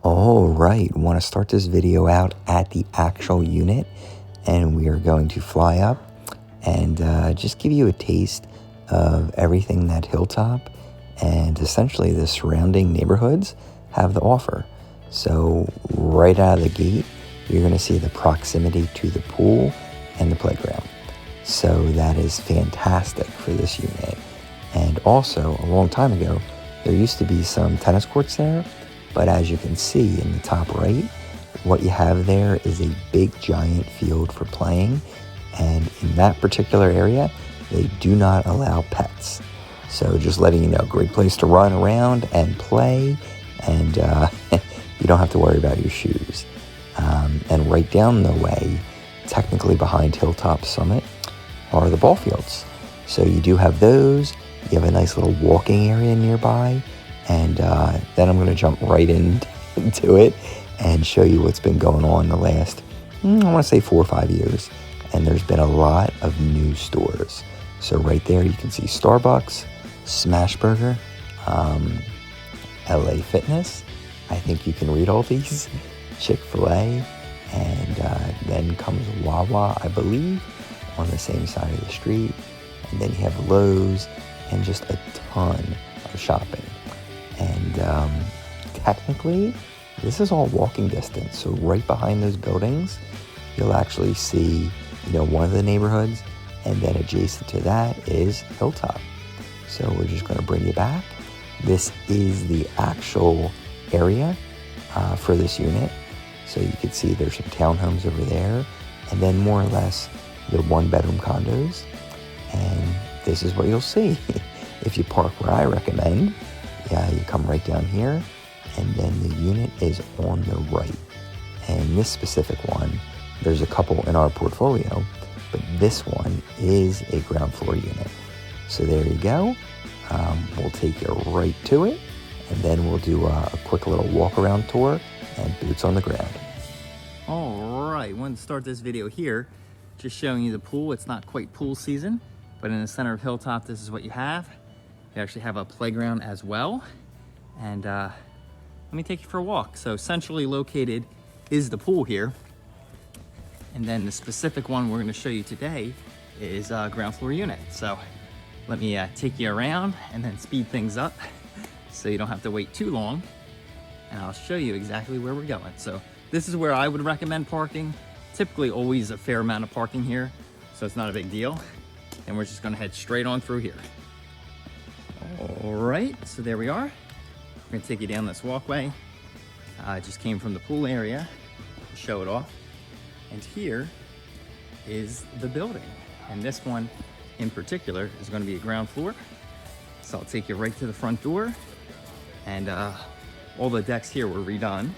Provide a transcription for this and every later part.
All right, want to start this video out at the actual unit, and we are going to fly up and just give you a taste of everything that Hilltop and essentially the surrounding neighborhoods have to offer. So right out of the gate, you're going to see the proximity to the pool and the playground. So that is fantastic for this unit. And also, a long time ago, there used to be some tennis courts there, but as you can see in the top right, what you have there is a big giant field for playing. And in that particular area, they do not allow pets. So just letting you know, great place to run around and play, and you don't have to worry about your shoes. And right down the way, technically behind Hilltop Summit, are the ball fields. So you do have those. You have a nice little walking area nearby. And then I'm going to jump right into it and show you what's been going on the last, I want to say 4 or 5 years. And there's been a lot of new stores. So right there you can see Starbucks, Smashburger, LA Fitness. I think you can read all these. Chick-fil-A, and then comes Wawa, I believe, on the same side of the street. And then you have Lowe's and just a ton of shopping. And technically, this is all walking distance. So right behind those buildings, you'll actually see, one of the neighborhoods, and then adjacent to that is Hilltop. So we're just going to bring you back. This is the actual area for this unit. So you can see there's some townhomes over there, and then more or less the 1-bedroom condos. And this is what you'll see. If you park where I recommend, you come right down here, and then the unit is on the right. And this specific one, there's a couple in our portfolio, but this one is a ground floor unit. So there you go. We'll take you right to it, and then we'll do a quick little walk around tour and boots on the ground. All right, wanted to start this video here, just showing you the pool. It's not quite pool season, but in the center of Hilltop, this is what you have. You actually have a playground as well. And let me take you for a walk. So centrally located is the pool here. And then the specific one we're gonna show you today is a ground floor unit. So let me take you around and then speed things up so you don't have to wait too long. And I'll show you exactly where we're going. So this is where I would recommend parking. Typically always a fair amount of parking here, so it's not a big deal. And we're just gonna head straight on through here. All right, so there we are. We're gonna take you down this walkway. I just came from the pool area to show it off. And here is the building. And this one in particular is gonna be a ground floor. So I'll take you right to the front door. And all the decks here were redone.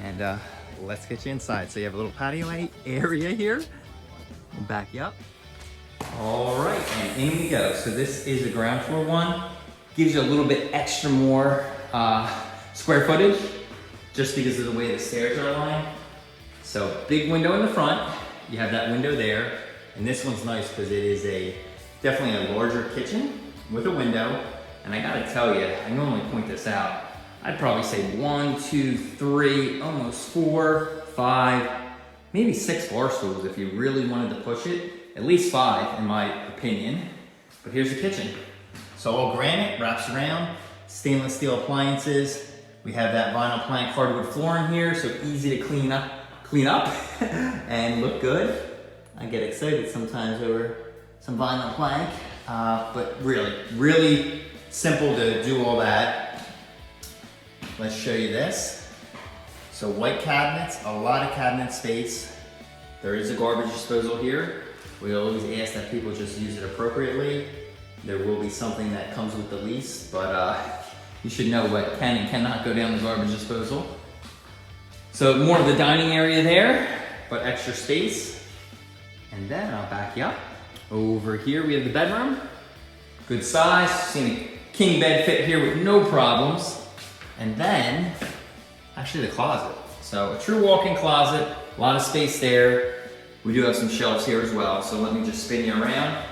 And let's get you inside. So you have a little patio area here. We'll back you up. All right, and in we go. So this is a ground floor one. Gives you a little bit extra more square footage, just because of the way the stairs are aligned. So big window in the front. You have that window there. And this one's nice because it is definitely a larger kitchen with a window. And I gotta tell you, I normally point this out. I'd probably say 1, 2, 3, almost 4, 5, maybe 6 bar stools if you really wanted to push it. At least 5 in my opinion. But here's the kitchen. So all granite, wraps around, stainless steel appliances. We have that vinyl plank hardwood flooring here, so easy to clean up and look good. I get excited sometimes over some vinyl plank, but really simple to do all that. Let's show you this. So white cabinets, a lot of cabinet space. There is a garbage disposal here. We always ask that people just use it appropriately. There will be something that comes with the lease, but you should know what can and cannot go down the garbage disposal. So more of the dining area there, but extra space. And then I'll back you up. Over here we have the bedroom. Good size, seen a king bed fit here with no problems. And then, actually the closet. So a true walk-in closet, a lot of space there. We do have some shelves here as well, so let me just spin you around.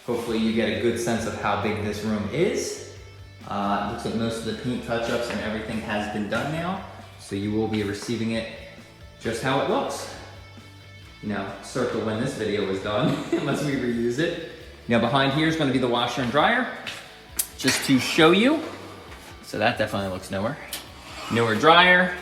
Hopefully you get a good sense of how big this room is. Looks like most of the paint touch-ups and everything has been done now, so you will be receiving it just how it looks. You know, circle when this video is done, unless we reuse it. Now behind here is going to be the washer and dryer, just to show you. So that definitely looks newer. Newer dryer,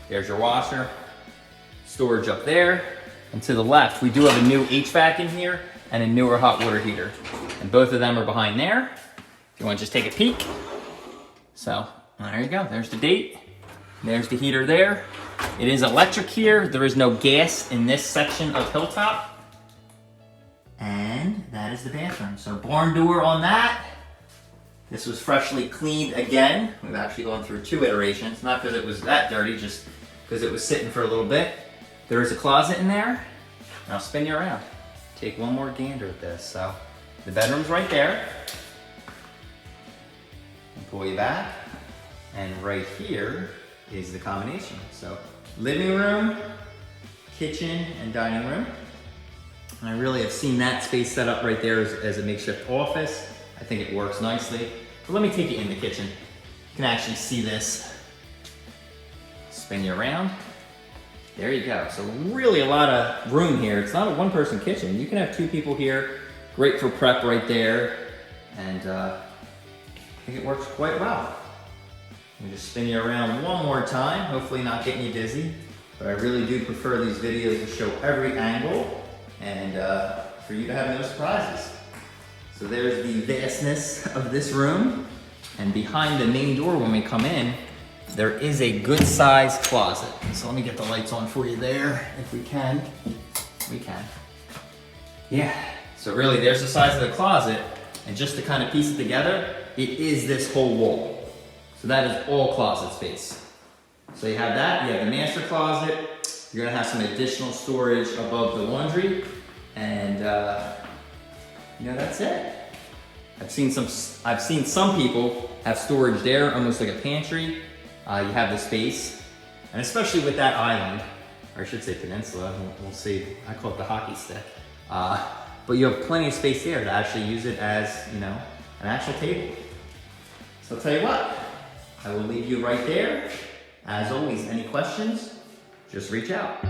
there's your washer, storage up there, and to the left, we do have a new HVAC in here and a newer hot water heater. And both of them are behind there. If you want to just take a peek. So, there you go, there's the date. There's the heater there. It is electric here. There is no gas in this section of Hilltop. And that is the bathroom. So barn door on that. This was freshly cleaned again. We've actually gone through 2 iterations, not because it was that dirty, just because it was sitting for a little bit. There is a closet in there. And I'll spin you around. Take one more gander at this. So the bedroom's right there. And pull you back. And right here is the combination. So living room, kitchen, and dining room. And I really have seen that space set up right there as a makeshift office. I think it works nicely. But let me take you in the kitchen. You can actually see this. Spin you around. There you go. So really a lot of room here. It's not a 1-person kitchen. You can have 2 people here. Great for prep right there. And I think it works quite well. Let me just spin you around one more time, hopefully not getting you dizzy. But I really do prefer these videos to show every angle and for you to have no surprises. So there's the vastness of this room. And behind the main door when we come in, there is a good sized closet. So let me get the lights on for you there, if we can. We can. Yeah, so really there's the size of the closet. And just to kind of piece it together, it is this whole wall. So that is all closet space. So you have that, you have the master closet, you're gonna have some additional storage above the laundry, and you know, that's it. I've seen some people have storage there, almost like a pantry. You have the space, and especially with that island, or I should say peninsula, we'll see, I call it the hockey stick. But you have plenty of space there to actually use it as, you know, an actual table. So I'll tell you what, I will leave you right there. As always, any questions, just reach out.